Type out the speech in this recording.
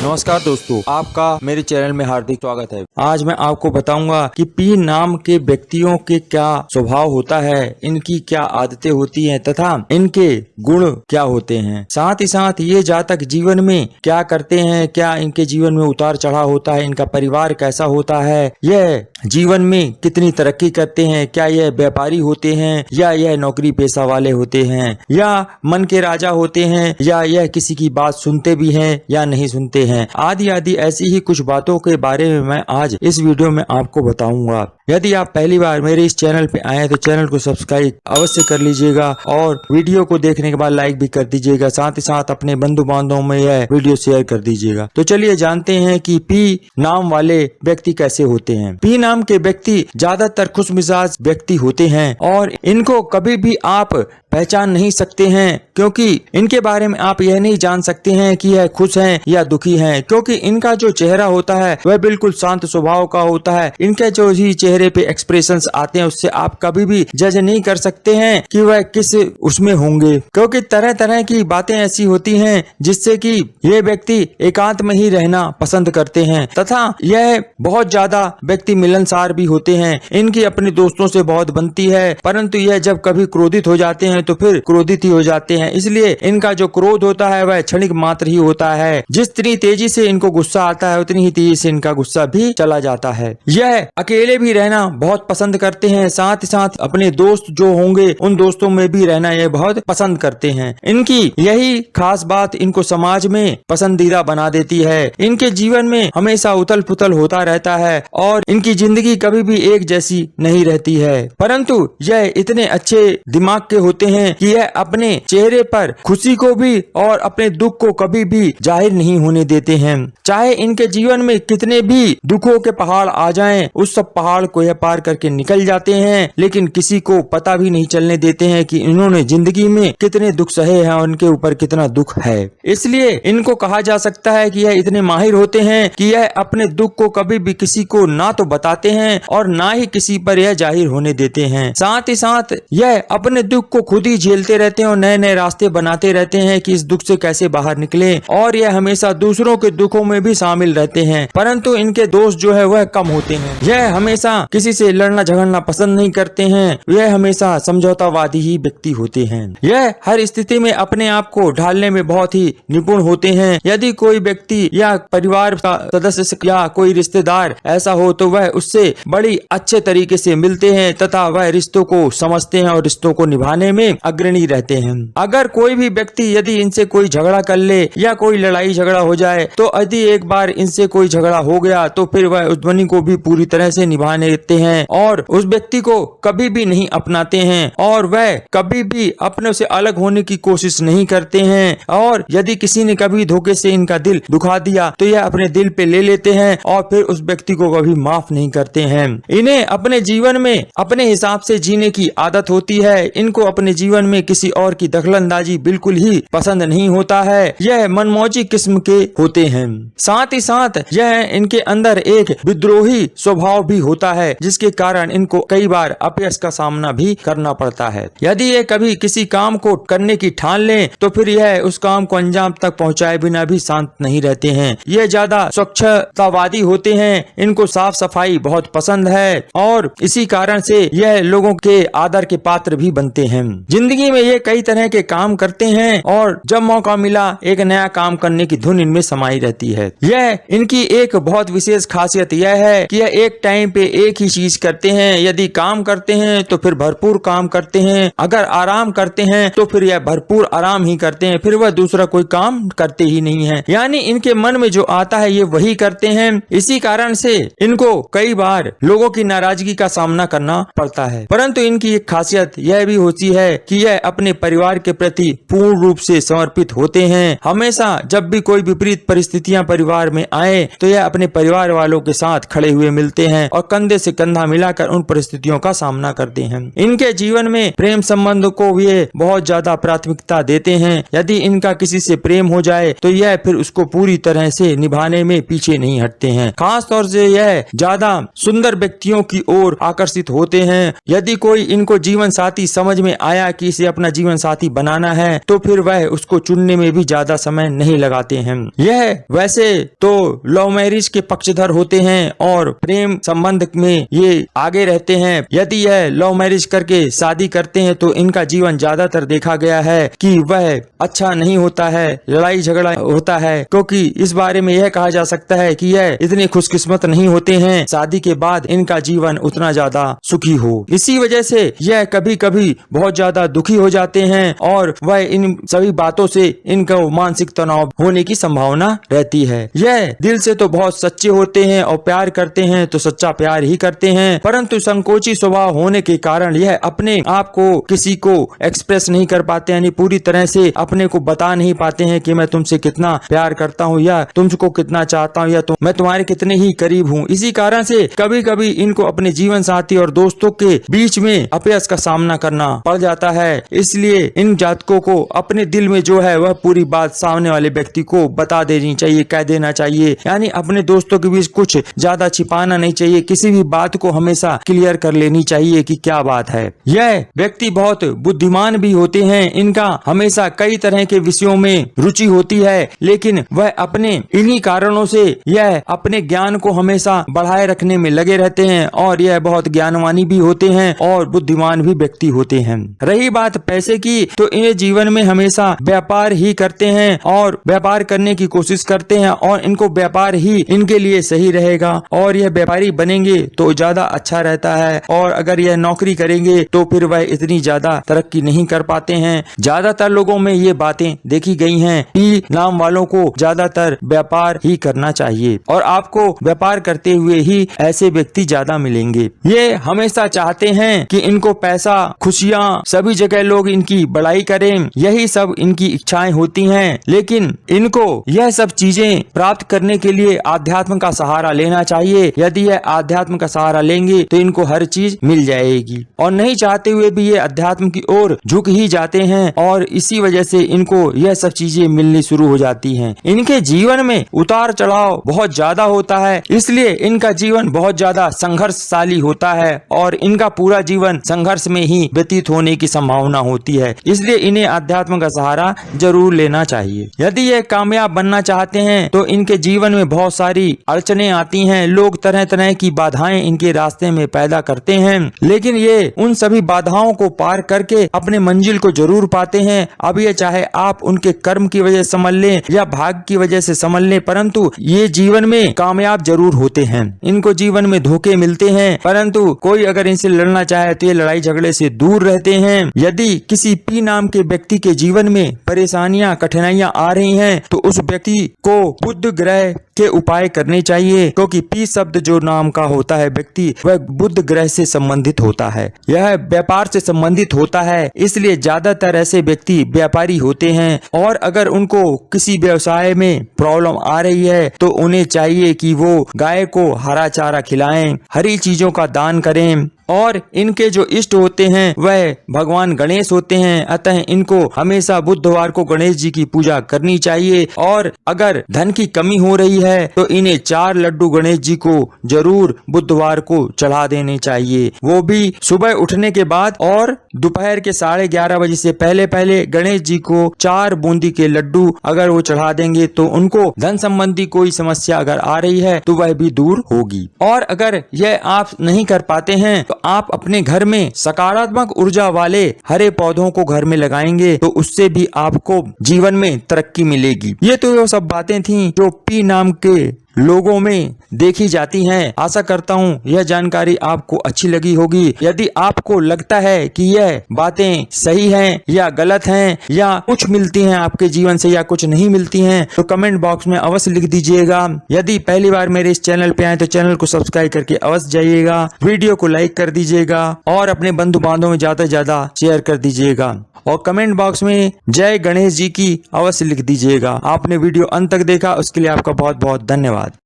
नमस्कार दोस्तों, आपका मेरे चैनल में हार्दिक स्वागत है। आज मैं आपको बताऊंगा कि पी नाम के व्यक्तियों के क्या स्वभाव होता है, इनकी क्या आदतें होती हैं तथा इनके गुण क्या होते हैं। साथ ही साथ ये जातक जीवन में क्या करते हैं, क्या इनके जीवन में उतार चढ़ाव होता है, इनका परिवार कैसा होता है, यह जीवन में कितनी तरक्की करते हैं, क्या यह व्यापारी होते हैं या यह नौकरी पेशा वाले होते हैं, या मन के राजा होते हैं, या यह किसी की बात सुनते भी हैं या नहीं सुनते हैं, आदि आदि ऐसी ही कुछ बातों के बारे में मैं आज इस वीडियो में आपको बताऊंगा। यदि आप पहली बार मेरे इस चैनल पे आए तो चैनल को सब्सक्राइब अवश्य कर लीजिएगा और वीडियो को देखने के बाद लाइक भी कर दीजिएगा। साथ ही साथ अपने बंधु बांधवों में यह वीडियो शेयर कर दीजिएगा। तो चलिए जानते हैं कि पी नाम वाले व्यक्ति कैसे होते हैं। पी नाम के व्यक्ति ज्यादातर खुशमिजाज व्यक्ति होते हैं और इनको कभी भी आप पहचान नहीं सकते हैं, क्योंकि इनके बारे में आप यह नहीं जान सकते हैं कि यह खुश हैं या दुखी हैं, क्योंकि इनका जो चेहरा होता है वह बिल्कुल शांत स्वभाव का होता है। इनके जो ही चेहरे पे एक्सप्रेशंस आते हैं उससे आप कभी भी जज नहीं कर सकते हैं कि वह किस उसमें होंगे, क्योंकि तरह तरह की बातें ऐसी होती हैं जिससे कि ये व्यक्ति एकांत में ही रहना पसंद करते हैं तथा यह बहुत ज्यादा व्यक्ति मिलनसार भी होते हैं। इनकी अपने दोस्तों से बहुत बनती है, परंतु यह जब कभी क्रोधित हो जाते हैं तो फिर क्रोधित ही हो जाते हैं। इसलिए इनका जो क्रोध होता है वह क्षणिक मात्र ही होता है। जितनी तेजी से इनको गुस्सा आता है उतनी ही तेजी से इनका गुस्सा भी चला जाता है। यह अकेले भी रहना बहुत पसंद करते हैं, साथ ही साथ अपने दोस्त जो होंगे उन दोस्तों में भी रहना यह बहुत पसंद करते हैं। इनकी यही खास बात इनको समाज में पसंदीदा बना देती है। इनके जीवन में हमेशा उथल पुथल होता रहता है और इनकी जिंदगी कभी भी एक जैसी नहीं रहती है, परंतु यह इतने अच्छे दिमाग के होते हैं कि यह अपने चेहरे पर खुशी को भी और अपने दुख को कभी भी जाहिर नहीं होने देते हैं। चाहे इनके जीवन में कितने भी दुखों के पहाड़ आ जाएं, उस सब पहाड़ को यह पार करके निकल जाते हैं, लेकिन किसी को पता भी नहीं चलने देते हैं कि इन्होंने जिंदगी में कितने दुख सहे हैं और उनके ऊपर कितना दुख है। इसलिए इनको कहा जा सकता है कि यह इतने माहिर होते हैं कि यह अपने दुख को कभी भी किसी को ना तो बताते हैं और ना ही किसी पर यह जाहिर होने देते हैं। साथ ही साथ यह अपने दुख को खुद ही झेलते रहते हैं और नए नए रास्ते बनाते रहते हैं कि इस दुख से कैसे बाहर निकले, और यह हमेशा दूसरों के दुखों में भी शामिल रहते हैं, परंतु इनके दोस्त जो है वह कम होते हैं। यह हमेशा किसी से लड़ना झगड़ना पसंद नहीं करते हैं, यह हमेशा समझौतावादी ही व्यक्ति होते हैं। यह हर स्थिति में अपने आप को ढालने में बहुत ही निपुण होते हैं। यदि कोई व्यक्ति या परिवार का सदस्य या कोई रिश्तेदार ऐसा हो तो वह उससे बड़ी अच्छे तरीके से मिलते हैं तथा वह रिश्तों को समझते हैं और रिश्तों को निभाने में अग्रणी रहते हैं। अगर कोई भी व्यक्ति यदि इनसे कोई झगड़ा कर ले या कोई लड़ाई झगड़ा हो जाए तो यदि एक बार इनसे कोई झगड़ा हो गया तो फिर वह उस ध्वनि को भी पूरी तरह से निभाने देते हैं और उस व्यक्ति को कभी भी नहीं अपनाते हैं और वह कभी भी अपने से अलग होने की कोशिश नहीं करते हैं। और यदि किसी ने कभी धोखे से इनका दिल दुखा दिया तो यह अपने दिल पे ले लेते हैं और फिर उस व्यक्ति को कभी माफ नहीं करते हैं। इन्हें अपने जीवन में अपने हिसाब से जीने की आदत होती है। इनको अपने जीवन में किसी और की दखलंदाजी बिल्कुल ही पसंद नहीं होता है। यह मनमौजी किस्म के होते हैं। साथ ही साथ यह इनके अंदर एक विद्रोही स्वभाव भी होता है, जिसके कारण इनको कई बार अपयश का सामना भी करना पड़ता है। यदि ये कभी किसी काम को करने की ठान लें तो फिर यह उस काम को अंजाम तक पहुंचाए बिना भी शांत नहीं रहते हैं। यह ज्यादा स्वच्छतावादी होते हैं। इनको साफ सफाई बहुत पसंद है और इसी कारण से यह लोगों के आदर के पात्र भी बनते हैं। जिंदगी में ये कई तरह के काम करते हैं और जब मौका मिला एक नया काम करने की धुन इनमें समाई रहती है। यह इनकी एक बहुत विशेष खासियत यह है कि यह एक टाइम पे एक ही चीज करते हैं। यदि काम करते हैं तो फिर भरपूर काम करते हैं, अगर आराम करते हैं तो फिर यह भरपूर आराम ही करते हैं, फिर वह दूसरा कोई काम करते ही नहीं है। यानी इनके मन में जो आता है ये वही करते हैं। इसी कारण से इनको कई बार लोगों की नाराजगी का सामना करना पड़ता है, परंतु इनकी एक खासियत यह भी होती है कि यह अपने परिवार के प्रति पूर्ण रूप से समर्पित होते हैं। हमेशा जब भी कोई विपरीत परिस्थितियां परिवार में आए तो यह अपने परिवार वालों के साथ खड़े हुए मिलते हैं और कंधे से कंधा मिलाकर उन परिस्थितियों का सामना करते हैं। इनके जीवन में प्रेम संबंध को ये बहुत ज्यादा प्राथमिकता देते हैं। यदि इनका किसी से प्रेम हो जाए तो यह फिर उसको पूरी तरह से निभाने में पीछे नहीं हटते हैं। खास तौर से यह ज्यादा सुंदर व्यक्तियों की ओर आकर्षित होते हैं। यदि कोई इनको जीवन साथी समझ में आया कि इसे अपना जीवन साथी बनाना है तो फिर वह उसको चुनने में भी ज्यादा समय नहीं लगाते हैं। यह वैसे तो लव मैरिज के पक्षधर होते हैं और प्रेम संबंध में ये आगे रहते हैं। यदि यह लव मैरिज करके शादी करते हैं तो इनका जीवन ज्यादातर देखा गया है कि वह अच्छा नहीं होता है, लड़ाई झगड़ा होता है, क्योंकि इस बारे में यह कहा जा सकता है कि यह इतने खुशकिस्मत नहीं होते हैं शादी के बाद इनका जीवन उतना ज्यादा सुखी हो। इसी वजह से यह कभी कभी बहुत ज्यादा दुखी हो जाते हैं और वह इन सभी बातों से इनको मानसिक तनाव होने की संभावना रहती है। यह दिल से तो बहुत सच्चे होते हैं और प्यार करते हैं तो सच्चा प्यार ही करते हैं, परंतु संकोची स्वभाव होने के कारण यह अपने आप को किसी को एक्सप्रेस नहीं कर पाते, यानी पूरी तरह से अपने को बता नहीं पाते हैं कि मैं तुमसे कितना प्यार करता हूँ या तुमको कितना चाहता हूँ या मैं तुम्हारे कितने ही करीब हूँ। इसी कारण से कभी कभी इनको अपने जीवन साथी और दोस्तों के बीच में अपयश का सामना करना पड़ जाता है। इसलिए इन जातकों को अपने दिल में जो है वह पूरी बात सामने वाले व्यक्ति को बता देनी चाहिए, कह देना चाहिए, यानी अपने दोस्तों के बीच कुछ ज्यादा छिपाना नहीं चाहिए, किसी भी बात को हमेशा क्लियर कर लेनी चाहिए कि क्या बात है। यह व्यक्ति बहुत बुद्धिमान भी होते हैं, इनका हमेशा कई तरह के विषयों में रुचि होती है, लेकिन वह अपने इन्हीं कारणों से यह अपने ज्ञान को हमेशा बढ़ाए रखने में लगे रहते हैं और यह बहुत ज्ञानवानी भी होते हैं और बुद्धिमान भी व्यक्ति होते हैं। रही बात पैसे की, तो इन्हें जीवन में हमेशा व्यापार ही करते हैं और व्यापार करने की कोशिश करते हैं और इनको व्यापार ही इनके लिए सही रहेगा और यह व्यापारी बनेंगे तो ज्यादा अच्छा रहता है, और अगर यह नौकरी करेंगे तो फिर वह इतनी ज्यादा तरक्की नहीं कर पाते हैं। ज्यादातर लोगों में ये बातें देखी गई हैं कि नाम वालों को ज्यादातर व्यापार ही करना चाहिए और आपको व्यापार करते हुए ही ऐसे व्यक्ति ज्यादा मिलेंगे। ये हमेशा चाहते हैं कि इनको पैसा, खुशियाँ, सभी जगह लोग इनकी बड़ाई करें, यही सब इनकी इच्छाएं होती हैं, लेकिन इनको यह सब चीजें प्राप्त करने के लिए आध्यात्म का सहारा लेना चाहिए। यदि यह आध्यात्म का सहारा लेंगे तो इनको हर चीज मिल जाएगी, और नहीं चाहते हुए भी ये अध्यात्म की ओर झुक ही जाते हैं और इसी वजह से इनको यह सब चीजें मिलनी शुरू हो जाती हैं। इनके जीवन में उतार चढ़ाव बहुत ज्यादा होता है, इसलिए इनका जीवन बहुत ज्यादा संघर्षशाली होता है और इनका पूरा जीवन संघर्ष में ही व्यतीत होने की संभावना होती है। इसलिए इन्हें अध्यात्म का सहारा जरूर लेना चाहिए। यदि ये कामयाब बनना चाहते हैं तो इनके जीवन में बहुत सारी अड़चने आती हैं, लोग तरह तरह की बाधाएं इनके रास्ते में पैदा करते हैं, लेकिन ये उन सभी बाधाओं को पार करके अपने मंजिल को जरूर पाते हैं। अब ये चाहे आप उनके कर्म की वजह से समझ लें या भाग्य की वजह से समझ लें, परंतु ये जीवन में कामयाब जरूर होते हैं। इनको जीवन में धोखे मिलते हैं, परंतु कोई अगर इनसे लड़ना चाहे तो ये लड़ाई झगड़े से दूर रहते हैं। यदि किसी पी नाम के व्यक्ति के जीवन में परेशानियां, कठिनाइयां आ रही हैं तो उस व्यक्ति को बुध ग्रह के उपाय करने चाहिए, क्योंकि पी शब्द जो नाम का होता है व्यक्ति, वह बुध ग्रह से संबंधित होता है, यह व्यापार से संबंधित होता है, इसलिए ज्यादातर ऐसे व्यक्ति व्यापारी होते हैं। और अगर उनको किसी व्यवसाय में प्रॉब्लम आ रही है तो उन्हें चाहिए कि वो गाय को हरा चारा खिलाएं, हरी चीजों का दान करें, और इनके जो इष्ट होते हैं वह भगवान गणेश होते हैं, अतः इनको हमेशा बुधवार को गणेश जी की पूजा करनी चाहिए। और अगर धन की कमी हो रही है तो इन्हें 4 लड्डू गणेश जी को जरूर बुधवार को चढ़ा देने चाहिए, वो भी सुबह उठने के बाद और दोपहर के 11:30 बजे से पहले पहले गणेश जी को 4 बूंदी के लड्डू अगर वो चढ़ा देंगे तो उनको धन संबंधी कोई समस्या अगर आ रही है तो वह भी दूर होगी। और अगर यह आप नहीं कर पाते हैं तो आप अपने घर में सकारात्मक ऊर्जा वाले हरे पौधों को घर में लगाएंगे तो उससे भी आपको जीवन में तरक्की मिलेगी। ये तो वो सब बातें थी जो पी नाम के लोगों में देखी जाती हैं। आशा करता हूँ यह जानकारी आपको अच्छी लगी होगी। यदि आपको लगता है कि यह बातें सही हैं या गलत हैं या कुछ मिलती हैं आपके जीवन से या कुछ नहीं मिलती हैं तो कमेंट बॉक्स में अवश्य लिख दीजिएगा। यदि पहली बार मेरे इस चैनल पे आए तो चैनल को सब्सक्राइब करके अवश्य जाइएगा, वीडियो को लाइक कर दीजिएगा और अपने बंधु बांधवों में ज्यादा से ज्यादा शेयर कर दीजिएगा और कमेंट बॉक्स में जय गणेश जी की अवश्य लिख दीजिएगा। आपने वीडियो अंत तक देखा उसके लिए आपका बहुत बहुत धन्यवाद।